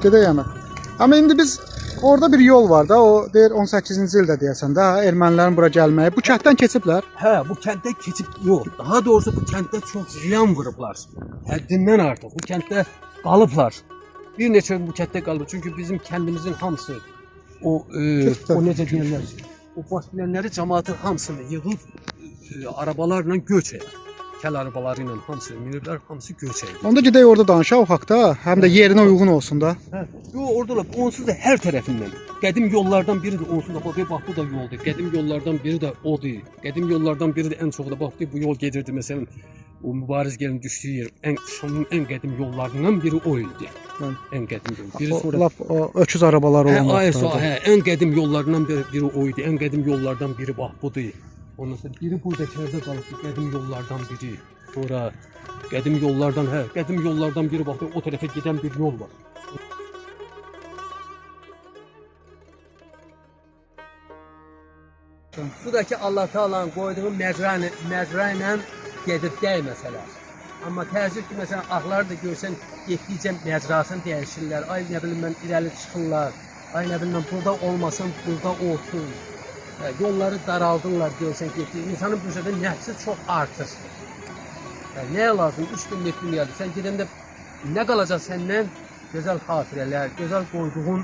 Gedək yana. Amma indi biz orada bir yol var da, o deyir 18-ci ildə deyəsən də ermənilərin bura gəlməyi. Bu kənddən keçiblər. Hə, bu kənddə keçib yox. Daha doğrusu bu kənddə çox ziyan vurublar. Həddindən artıq bu kənddə qalıblar. Bir neçə gün bu kənddə qalıb. Çünki bizim kəndimizin hamısı o necə deyirlər? O baş bilənləri cəmaatın hamısını yığıb arabalarla göç edir. Kəl arabaları ilə hamısı miniblər, hamısı göç edir. Onda gedək orada danışaq o haqda, həm də yerinə uyğun olsun da. Hə, yox, orada onsuz da hər tərəfindən. Qədim yollardan biri də onsuz da bax bu da yoldur. Qədim yollardan biri də odur. Qədim yollardan biri də ən çox da bax bu yol gedirdi məsələn. O mübariz gəlin düşdüyü yer Şuşanın ən qədim yollarından biri o idi. Ən qədim yol. Biri sonra lap öküz arabaları olan vaxtlarda. Hə, ən qədim yollarından biri o idi. Ən qədim yollardan biri bax budur. Ondan sonra biri buradakılarda qalıb, qədim yollardan biri. Sonra qədim yollardan biri bax o tərəfə gedən bir yol var. Sudakı Allah Taala'nın qoyduğu məcra ilə gedib dəy məsələ. Amma təəssüf ki, məsələn, ağları da görsən, getdikcə məcrasını dəyişirlər. Ay, nə bilim mən, irəli çıxırlar. Ay, nə bilim mən, burada olmasın, burada olsun. Yolları daraldırlar, görsən, getdiyi. İnsanın büdcədə nəfsi çox artır. Nəyə lazım? 3 günlük dünyadır. Sən gedəndə nə qalacaq səndən? Gözəl xatirələr, gözəl qoyduğun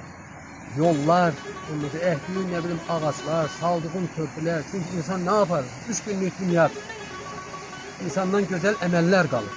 yollar, əkdiyin, nə bilim, ağaclar, saldığın körpülər. Çünki insan nə yapar? 3 günlük dünyadır. İnsandan gözəl əməllər qalır.